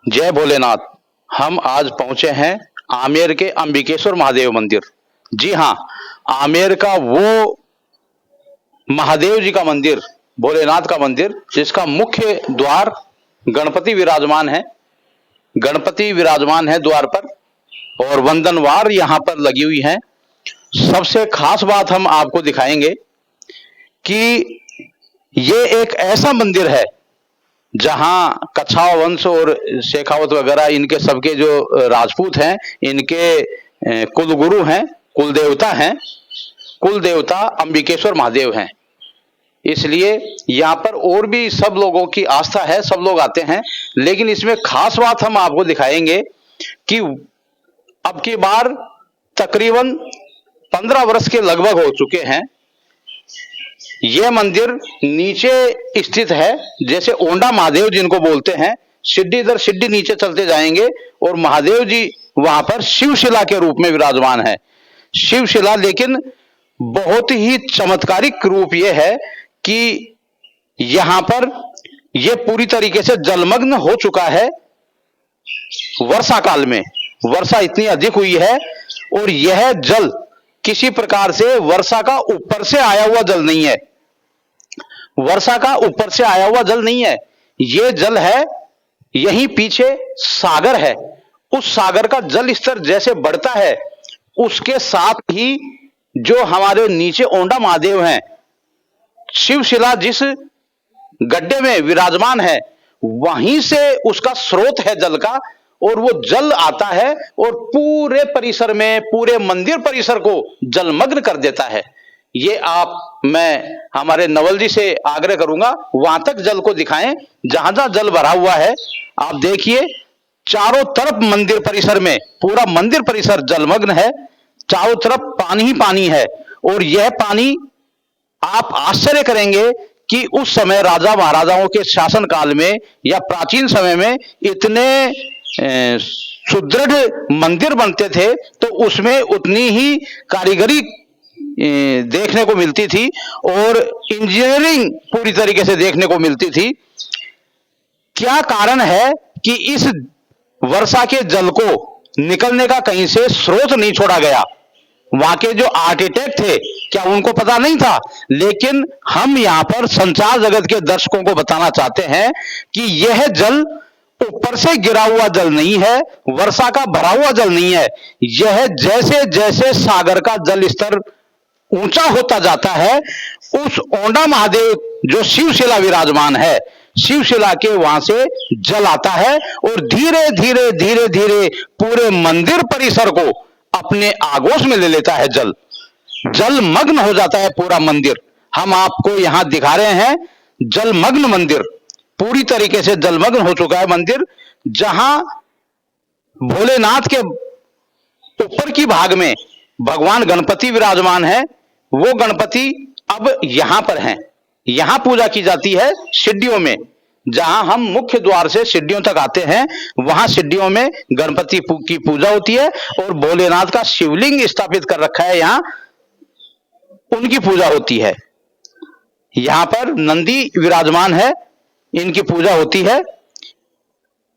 जय भोलेनाथ। हम आज पहुंचे हैं आमेर के अंबिकेश्वर महादेव मंदिर। जी हाँ, आमेर का वो महादेव जी का मंदिर, भोलेनाथ का मंदिर, जिसका मुख्य द्वार गणपति विराजमान है। गणपति विराजमान है द्वार पर और वंदनवार यहाँ पर लगी हुई है। सबसे खास बात हम आपको दिखाएंगे कि ये एक ऐसा मंदिर है जहां कछावा वंश और शेखावत वगैरह इनके सबके जो राजपूत हैं, इनके कुल गुरु हैं, कुल देवता हैं, कुल देवता अंबिकेश्वर महादेव हैं। इसलिए यहाँ पर और भी सब लोगों की आस्था है, सब लोग आते हैं। लेकिन इसमें खास बात हम आपको दिखाएंगे कि अब की बार तकरीबन 15 वर्ष के लगभग हो चुके हैं। यह मंदिर नीचे स्थित है, जैसे ओंडा महादेव जिनको बोलते हैं। सीढ़ी दर सीढ़ी नीचे चलते जाएंगे और महादेव जी वहां पर शिवशिला के रूप में विराजमान है। शिवशिला, लेकिन बहुत ही चमत्कारिक रूप यह है कि यहां पर यह पूरी तरीके से जलमग्न हो चुका है। वर्षा काल में वर्षा इतनी अधिक हुई है और यह जल किसी प्रकार से वर्षा का ऊपर से आया हुआ जल नहीं है। वर्षा का ऊपर से आया हुआ जल नहीं है, यह जल है, यहीं पीछे सागर है। उस सागर का जल स्तर जैसे बढ़ता है, उसके साथ ही जो हमारे नीचे ओंडा महादेव हैं, शिवशिला जिस गड्ढे में विराजमान है, वहीं से उसका स्रोत है जल का, और वो जल आता है और पूरे परिसर में, पूरे मंदिर परिसर को जलमग्न कर देता है। ये मैं हमारे नवल जी से आग्रह करूंगा, वहां तक जल को दिखाएं जहां जहां जल भरा हुआ है। आप देखिए, चारों तरफ मंदिर परिसर में पूरा मंदिर परिसर जलमग्न है, चारों तरफ पानी ही पानी है। और यह पानी, आप आश्चर्य करेंगे कि उस समय राजा महाराजाओं के शासन काल में या प्राचीन समय में इतने सुदृढ़ मंदिर बनते थे तो उसमें उतनी ही कारीगरी देखने को मिलती थी और इंजीनियरिंग पूरी तरीके से देखने को मिलती थी। क्या कारण है कि इस वर्षा के जल को निकलने का कहीं से स्रोत नहीं छोड़ा गया? वहां के जो आर्किटेक्ट थे, क्या उनको पता नहीं था? लेकिन हम यहां पर संचार जगत के दर्शकों को बताना चाहते हैं कि यह जल ऊपर से गिरा हुआ जल नहीं है, वर्षा का भरा हुआ जल नहीं है। यह जैसे जैसे सागर का जल स्तर ऊंचा होता जाता है, उस ओंडा महादेव जो शिवशिला विराजमान है, शिवशिला के वहां से जल आता है और धीरे धीरे धीरे धीरे पूरे मंदिर परिसर को अपने आगोश में ले लेता है। जलमग्न हो जाता है पूरा मंदिर। हम आपको यहां दिखा रहे हैं जलमग्न मंदिर, पूरी तरीके से जलमग्न हो चुका है मंदिर। जहां भोलेनाथ के ऊपर की भाग में भगवान गणपति विराजमान है, वो गणपति अब यहां पर हैं। यहां पूजा की जाती है सीढ़ियों में। जहां हम मुख्य द्वार से सीढ़ियों तक आते हैं, वहां सीढ़ियों में गणपति की पूजा होती है और भोलेनाथ का शिवलिंग स्थापित कर रखा है, यहां उनकी पूजा होती है। यहां पर नंदी विराजमान है, इनकी पूजा होती है।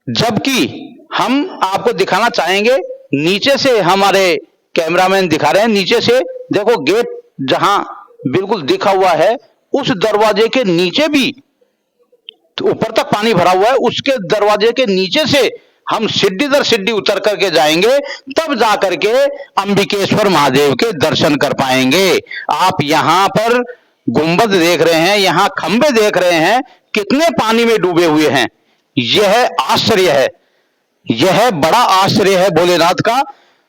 जबकि हम आपको दिखाना चाहेंगे, नीचे से हमारे कैमरामैन दिखा रहे हैं, नीचे से देखो, गेट जहां बिल्कुल दिखा हुआ है, उस दरवाजे के नीचे भी तो ऊपर तक पानी भरा हुआ है। उसके दरवाजे के नीचे से हम सीढ़ी दर सीढ़ी उतर करके जाएंगे, तब जाकर के अंबिकेश्वर महादेव के दर्शन कर पाएंगे। आप यहां पर गुंबद देख रहे हैं, यहां खंबे देख रहे हैं, कितने पानी में डूबे हुए हैं। यह आश्चर्य है, यह बड़ा आश्चर्य है भोलेनाथ का।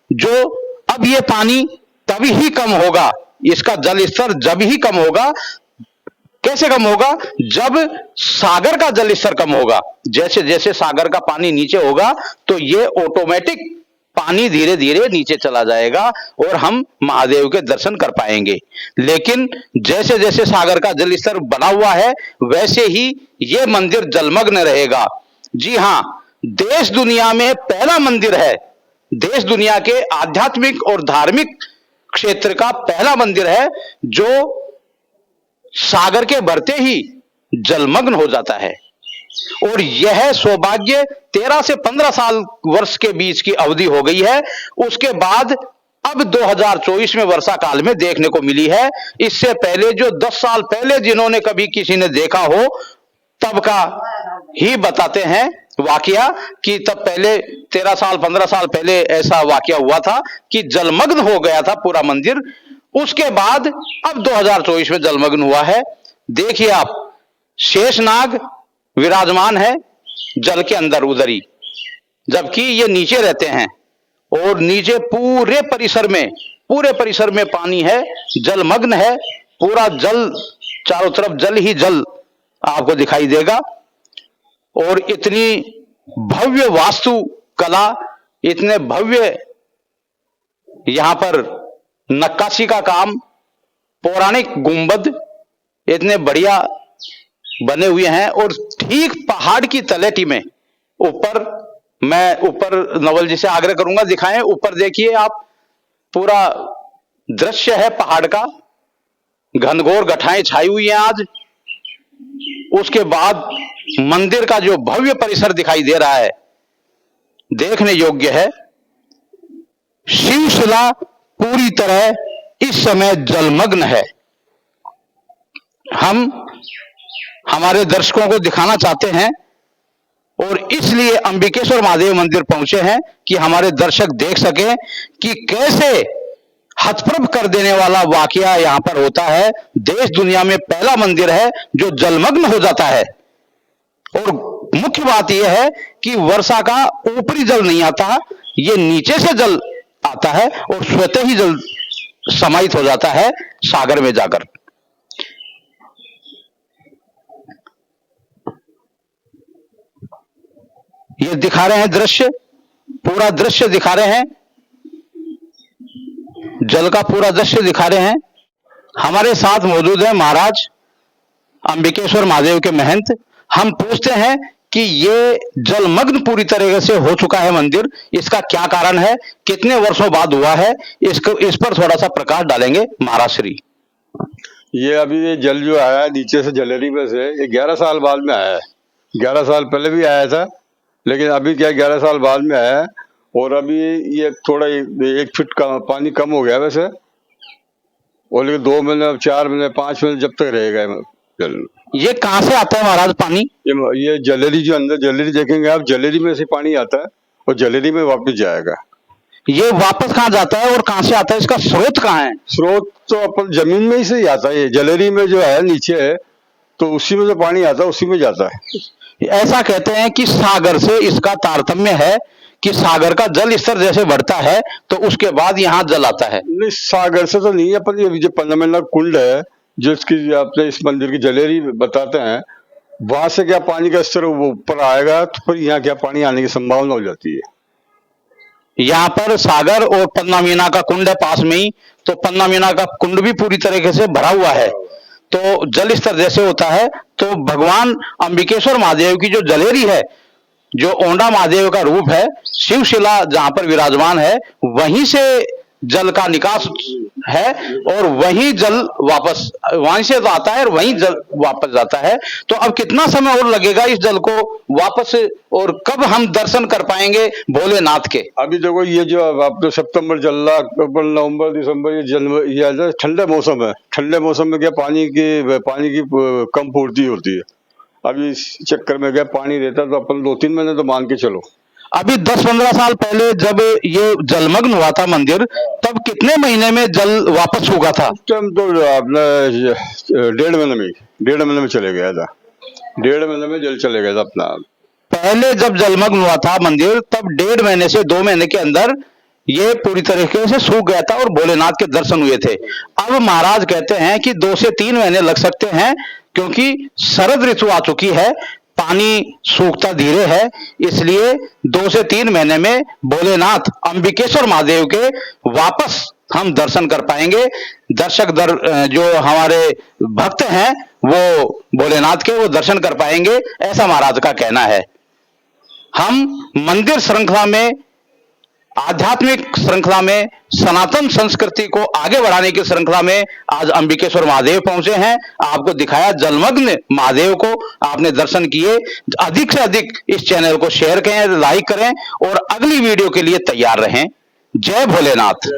जो अब यह पानी तभी ही कम होगा, इसका जल स्तर जब ही कम होगा। कैसे कम होगा? जब सागर का जल स्तर कम होगा। जैसे जैसे सागर का पानी नीचे होगा तो ये ऑटोमेटिक पानी धीरे धीरे नीचे चला जाएगा और हम महादेव के दर्शन कर पाएंगे। लेकिन जैसे जैसे सागर का जल स्तर बना हुआ है, वैसे ही ये मंदिर जलमग्न रहेगा। जी हां, देश दुनिया में पहला मंदिर है, देश दुनिया के आध्यात्मिक और धार्मिक क्षेत्र का पहला मंदिर है जो सागर के भरते ही जलमग्न हो जाता है। और यह सौभाग्य 13 से 15 साल वर्ष के बीच की अवधि हो गई है। उसके बाद अब 2024 में वर्षा काल में देखने को मिली है। इससे पहले जो 10 साल पहले जिन्होंने कभी किसी ने देखा हो तब का ही बताते हैं वाकया कि तब पहले 13 साल 15 साल पहले ऐसा वाकया हुआ था कि जलमग्न हो गया था पूरा मंदिर। उसके बाद अब 2024 में जलमग्न हुआ है। देखिए आप, शेषनाग विराजमान है जल के अंदर उधरी, जबकि ये नीचे रहते हैं और नीचे पूरे परिसर में पानी है, जलमग्न है पूरा। जल चारों तरफ जल ही जल आपको दिखाई देगा। और इतनी भव्य वास्तु कला, इतने भव्य यहां पर नक्काशी का काम, पौराणिक गुंबद इतने बढ़िया बने हुए हैं। और ठीक पहाड़ की तलहटी में ऊपर, मैं ऊपर नवल जी से आग्रह करूंगा दिखाएं, ऊपर देखिए आप, पूरा दृश्य है पहाड़ का, घनघोर घटाएं छाई हुई हैं आज। उसके बाद मंदिर का जो भव्य परिसर दिखाई दे रहा है देखने योग्य है। शिवशिला पूरी तरह इस समय जलमग्न है। हम हमारे दर्शकों को दिखाना चाहते हैं और इसलिए अंबिकेश्वर महादेव मंदिर पहुंचे हैं कि हमारे दर्शक देख सकें कि कैसे हतप्रभ कर देने वाला वाकया यहां पर होता है। देश दुनिया में पहला मंदिर है जो जलमग्न हो जाता है। और मुख्य बात यह है कि वर्षा का ऊपरी जल नहीं आता, ये नीचे से जल आता है और स्वतः ही जल समाहित हो जाता है सागर में जाकर। ये दिखा रहे हैं दृश्य, पूरा दृश्य दिखा रहे हैं, जल का पूरा दृश्य दिखा रहे हैं। हमारे साथ मौजूद है महाराज अंबिकेश्वर महादेव के महंत। हम पूछते हैं कि ये जलमग्न पूरी तरीके से हो चुका है मंदिर, इसका क्या कारण है, कितने वर्षों बाद हुआ है, इस पर थोड़ा सा प्रकाश डालेंगे महाराज श्री। ये अभी ये जल जो आया नीचे से जलेरी में से, ये 11 साल बाद में आया है। 11 साल पहले भी आया था, लेकिन अभी क्या 11 साल बाद में आया है। और अभी ये थोड़ा 1 फीट का पानी कम हो गया वैसे, और लेकिन 2 महीने 4 महीने 5 महीने जब तक रहेगा जल। ये कहां से आता है महाराज पानी? ये जलेरी, जो अंदर जलेरी देखेंगे आप, जलेरी में से पानी आता है और जलेरी में वापस जाएगा। ये वापस कहाँ जाता है और कहां से आता है, इसका स्रोत कहाँ है? स्रोत तो अपन जमीन में ही से ही आता है। ये जलेरी में जो है नीचे है, तो उसी में से पानी आता है, उसी में जाता है। ऐसा कहते हैं कि सागर से इसका तारतम्य है कि सागर का जल स्तर जैसे बढ़ता है तो उसके बाद यहाँ जल आता है। नहीं, सागर से तो नहीं, अपन ये जो पंचमेला कुंड है जो इसकी अपने इस मंदिर की जलेरी बताते हैं, वहां से क्या पानी का स्तर वो ऊपर आएगा तो फिर यहाँ क्या पानी आने की संभावना हो जाती है। यहाँ पर सागर और पन्ना मीना का कुंड है पास में ही, तो पन्ना मीना का कुंड भी पूरी तरीके से भरा हुआ है। तो जल स्तर जैसे होता है तो भगवान अंबिकेश्वर महादेव की जो जलेरी है, जो ओंडा महादेव का रूप है, शिवशिला जहां पर विराजमान है, वहीं से जल का निकास है और वहीं जल वापस वहीं से तो आता है और वहीं जल वापस जाता है। तो अब कितना समय और लगेगा इस जल को वापस, और कब हम दर्शन कर पाएंगे भोलेनाथ के? अभी देखो, ये जो आपने सितंबर चल रहा, अक्टूबर नवंबर दिसंबर, ये ठंडे मौसम है। ठंडे मौसम में क्या पानी की कम पूर्ति होती है। अभी इस चक्कर में क्या पानी रहता तो अपन 2-3 महीने तो मान के चलो। अभी 10-15 साल पहले जब ये जलमग्न हुआ था मंदिर, तब कितने महीने में जल वापस होगा था? टाइम तो आपने 1.5 महीने में चले गया था। 1.5 महीने में जल चले गया था अपना। पहले जब जलमग्न हुआ था मंदिर तब 1.5 महीने से 2 महीने के अंदर ये पूरी तरीके से सूख गया था और भोलेनाथ के दर्शन हुए थे। अब महाराज कहते हैं कि 2 से 3 महीने लग सकते हैं, क्योंकि शरद ऋतु आ चुकी है, पानी सूखता धीरे है, इसलिए 2 से 3 महीने में भोलेनाथ अंबिकेश्वर महादेव के वापस हम दर्शन कर पाएंगे। दर्शक जो हमारे भक्त हैं वो भोलेनाथ के वो दर्शन कर पाएंगे, ऐसा महाराज का कहना है। हम मंदिर श्रृंखला में आध्यात्मिक श्रृंखला में, सनातन संस्कृति को आगे बढ़ाने की श्रृंखला में आज अंबिकेश्वर महादेव पहुंचे हैं। आपको दिखाया जलमग्न महादेव को, आपने दर्शन किए। अधिक से अधिक इस चैनल को शेयर करें, लाइक करें और अगली वीडियो के लिए तैयार रहें। जय भोलेनाथ।